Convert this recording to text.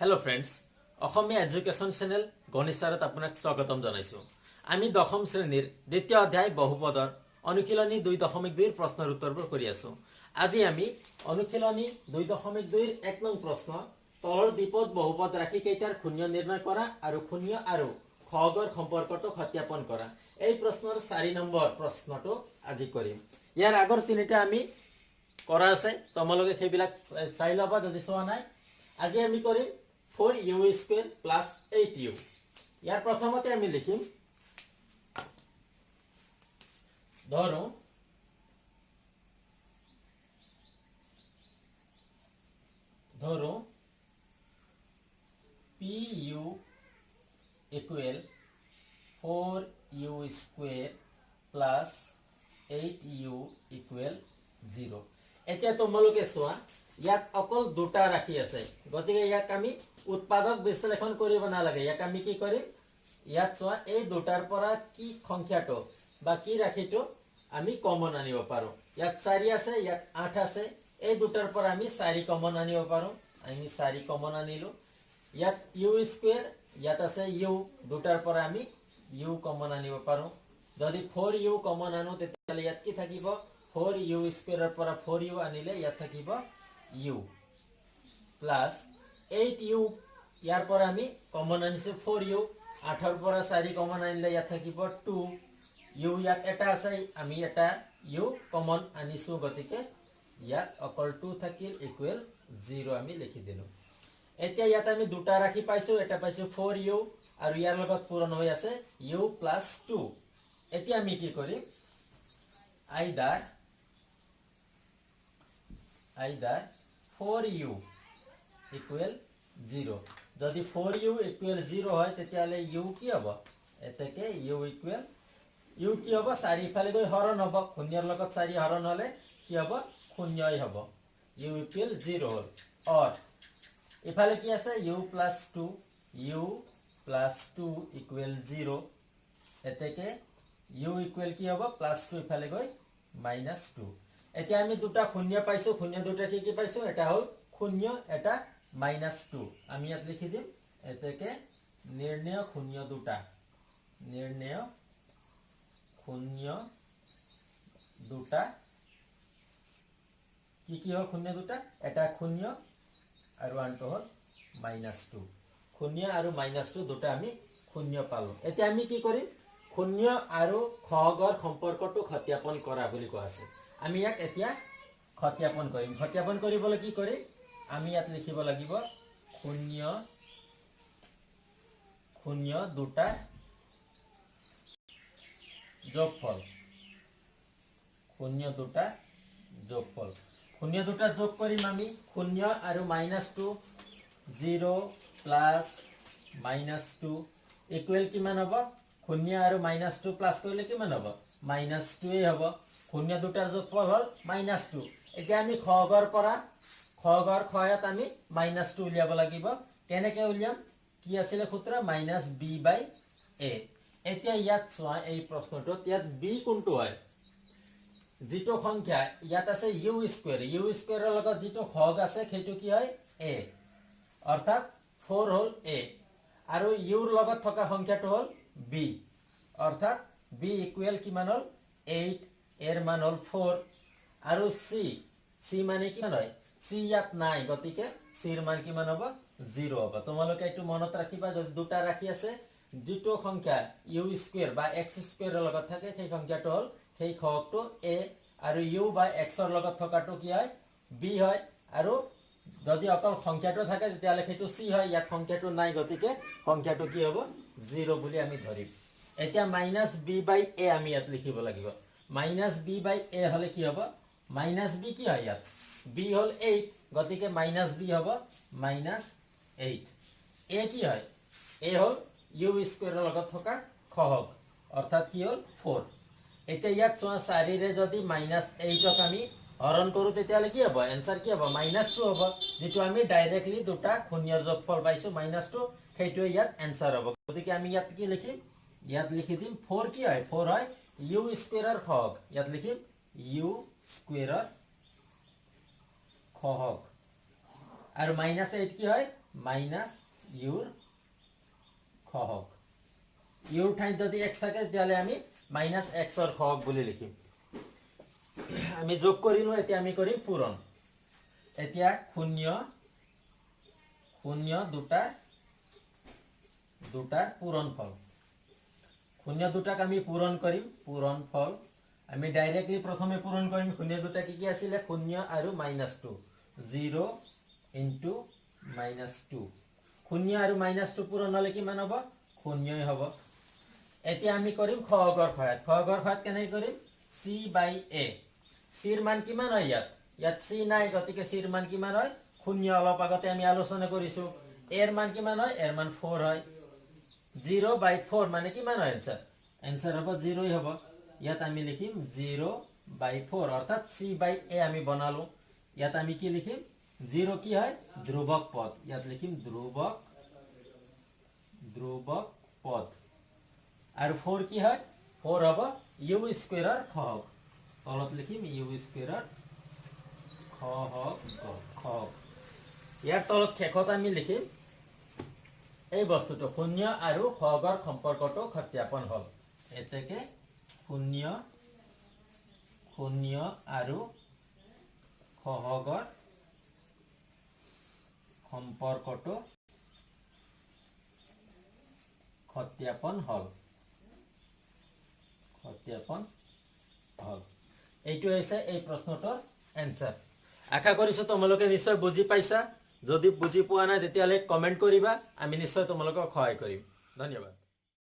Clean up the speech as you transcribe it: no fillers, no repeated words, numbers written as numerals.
Hello friends অসমীয়া education channel গণিতচাৰত আপোনাক স্বাগতম জনাইছো। আমি দশম শ্ৰেণীৰ দ্বিতীয় অধ্যায় বহুপদৰ অনুশীলনী 2.2 প্ৰশ্নৰ উত্তৰবোৰ কৰি আছো। আজি আমি অনুশীলনী 2.2 ৰ 1 নং প্ৰশ্ন তলৰ দ্বিপদ বহুপদ ৰাশি কেইটাৰ শূন্য নিৰ্ণয় কৰা আৰু শূন্য আৰু সহগৰ সম্পৰ্কটো সত্যাপন কৰা। এই প্ৰশ্নৰ 4 নম্বৰ প্ৰশ্নটো আজি কৰিম। ইয়াৰ আগৰ তিনিটা আমি কৰা আছে, তোমালোকে সেইবিলাক চাই ল'বা যদি চোৱা নাই। আজি আমি কৰিম 4u square plus 8u। ইয়াৰ প্ৰথমতে আমি লিখিম ধৰো pu equal 4u square plus 8u equal 0। এতিয়া তোমালোকে চোৱা ইয়াত অকল দুটা ৰাশি আছে, গতিকে ইয়াক আমি উৎপাদক বিশ্লেষণ কৰিব নালাগে। ইয়াক আমি কি কৰিম, ইয়াত চোৱা এই দুটাৰ পৰা কি সংখ্যাটো বা কি ৰাশিটো আমি কমন আনিব পাৰো। ইয়াত 4 আছে, ইয়াত 8 আছে, এই দুটাৰ পৰা আমি 4 কমন আনিব পাৰো। আমি 4 কমন আনিলো। ইয়াত u স্কয়াৰ, ইয়াত আছে u, দুটাৰ পৰা আমি u কমন আনিব পাৰো। যদি 4u কমন আনো তেতিয়াহলে ইয়াত কি থাকিব, 4u স্কয়াৰৰ পৰা 4u আনিলে ইয়াত থাকিব u প্লাস 8u, ইয়াৰ পৰা আমি কমন আনিছো 4u, 8ৰ পৰা 4 কমন আনিলে ইয়াত থাকিব 2u, ইয়াত এটা আছে, আমি এটা u কমন আনিছো, গতিকে ইয়াত অকল 2 থাকিল ইকুৱেল 0 আমি লিখি দিলো। এতিয়া ইয়াত আমি দুটা ৰাখি পাইছো, এটা পাইছো 4u আৰু ইয়াৰ লগত পূৰণ হৈ আছে u প্লাস 2। এতিয়া আমি কি কৰিম, আইদাৰ 4u equal 0। যদি 4u equal 0 হয় তেতিয়াহলে u কি হবে, এতেকে u equal কি হবে, 4 ইফালে গৈ হৰণ হ'ব, শূন্যৰ লগত 4 হৰণ হলে কি হ'ব, শূন্যই হ'ব, u equal 0 হল। অর ইফালে কি আছে u plus 2 equal 0, এতেকে u equal কি হ'ব, প্লাস 2 ইফালে গৈ মাইনাস 2। এতিয়া আমি দুটা শূন্য পাইছো, শূন্য দুটা কি কি পাইছো, এটা হল শূন্য, এটা মাইনাস 2। আমি ইয়াত লিখি দিম এতেকে নির্ণয় শূন্য দুটা, নির্ণয় শূন্য দুটা কি কি হল, শূন্য দুটা, এটা শূন্য আৰু আনটো হল মাইনাস 2। শূন্য আৰু মাইনাস 2 দুটা আমি শূন্য পালো। এতিয়া আমি কি কৰিম, শূন্য আৰু সহগৰ সম্পৰ্কটো সত্যাপন কৰা বুলি কোৱা আছে। আমি ইয়াক এতিয়া সত্যাপন কৰিম। সত্যাপন কৰিবলৈ কি কৰিম, আমি ইয়াত লিখিব লাগিব শূন্য শূন্য দুটা যোগফল, শূন্য দুটা যোগফল। শূন্য দুটা যোগ কৰিম আমি, শূন্য আৰু মাইনাস 2, 0 প্লাস মাইনাস 2 ইকুৱেল কিমান হ'ব, শূন্য আৰু মাইনাস 2 প্লাস কৰিলে কিমান হ'ব, মাইনাস 2 হ'ব। শূন্য দুটাৰ যোগফল হ'ল মাইনাস 2। এতিয়া আমি সহগৰ পৰা সহগৰ সহায়ত আমি মাইনাস 2 উলিয়াব লাগিব। কেনেকৈ উলিয়াম, কি আছিল সূত্ৰ, মাইনাস b বাই a। এতিয়া ইয়াত চোৱা এই প্ৰশ্নটোত ইয়াত b কোনটো হয়, যিটো সংখ্যা ইয়াত আছে u স্কয়াৰ, u স্কয়াৰৰ লগত যিটো সহগ আছে সেইটো কি হয় a, অৰ্থাৎ 4 হল a, আৰু u ৰ লগত থকা সংখ্যাটো হল b, অৰ্থাৎ b ইকুৱেল কিমান হল 8, এৰ মান হল 4, আৰু c মানে কিমান হয়, c ইয়াত নাই, গতিকে c ৰ মান কিমান হ'ব, 0 হ'ব। তোমালোকে এইটো মনত ৰাখিবা, যদি দুটা ৰাখি আছে যিটো সংখ্যা u স্কয়াৰ বা x স্কয়াৰৰ লগত থাকে সেই সংখ্যাটো হল সেই সহগটো a, আৰু u বা x ৰ লগত থকাটো কি হয়, b হয়, আৰু যদি অকল সংখ্যাটো থাকে তেতিয়াহলে সেইটো c হয়। ইয়াত সংখ্যাটো নাই, গতিকে সংখ্যাটো কি হ'ব, 0 বুলি আমি ধৰিম। এতিয়া মাইনাস b বাই a আমি ইয়াত লিখিব লাগিব। মাইনাস b বাই a হলে কি হ'ব, মাইনাস b কি হয়, ইয়াত b হল 8, গতিকে মাইনাস b হ'ব মাইনাস 8। a কি হয়, a হল u স্কয়াৰৰ লগত থকা সহগ, অৰ্থাৎ কি হল 4। এতিয়া ইয়াত চোৱা 4 ৰে যদি মাইনাস 8ক আমি হৰণ কৰো তেতিয়াহলে কি হ'ব, এনসাৰ কি হ'ব, মাইনাস 2 হ'ব, যেটো আমি ডাইৰেক্টলি দুটা শূন্যৰ যোগফল পাইছো মাইনাস 2, সেইটো ইয়াত এনসার হ'ব। গতিকে আমি ইয়াত কি লিখিম, ইয়াত লিখি দিম 4 কি হয়, 4 হয় u স্কয়াৰৰ সহগ, ইয়াত লিখিম u স্কয়াৰৰ সহগ, আৰু -8 কি হয় মাইনাছ ইউৰ খহক ইউৰ ঠাইত যদি এক্স থাকে তেতিয়াহ'লে আমি মাইনাছ এক্সৰ খহক বুলি লিখিম আমি যোগ কৰিলোঁ এতিয়া আমি কৰিম পূৰণ এতিয়া শূন্য শূন্য দুটাৰ পূৰণফল শূন্য দুটাক আমি পূৰণ কৰিম পূৰণফল আমি ডাইৰেক্টলি প্ৰথমে পূৰণ কৰিম শূন্য দুটা কি আছিলে শূন্য আৰু -2 0 ইনটু -2 শূন্য আৰু -2 পূৰণ হ'লে কিমান হ'ব শূন্যই হ'ব এতিয়া আমি কৰিম খহগৰ সহায়ত কেনেকৈ কৰিম c বাই a c ৰ মান কিমান হয় ইয়াত c নাই গতিকে c ৰ মান কিমান হয় শূন্য অলপ আগতে আমি আলোচনা কৰিছোঁ a ৰ মান কিমান হয় a ৰ মান 4 হয় 0 বাই 4 মানে কিমান হয় এনসার হ'ব 0ই হ'ব ইয়াত আমি লিখিম 0 বাই 4 অর্থাৎ c বাই a আমি বনালো ইয়াত আমি কি লিখিম 0 কি হয় ধ্রুবক পদ ইয়াত লিখিম ধ্রুবক পদ আর 4 কি হয় 4 হ'ব u স্কয়াৰৰ খহগ তলত লিখিম u স্কয়াৰৰ খহগ ইয়াৰ তলত শেষত আমি লিখিম এই বস্তুটো শূন্য আৰু খহগৰ সম্পৰ্কটো সত্যাপন হ'ল এতেকে শূন্য আৰু খহগৰ সম্পৰ্কটো সত্যাপন হ'ল এইটো হৈছে এই প্ৰশ্নটোৰ এনসাৰ আশা কৰিছো তোমালোকে নিশ্চয় বুজি পাইছা যদি বুজি পোৱা নাই তেতিয়াহ'লে কমেন্ট কৰিবা আমি নিশ্চয় তোমালোকক সহায় কৰিম ধন্যবাদ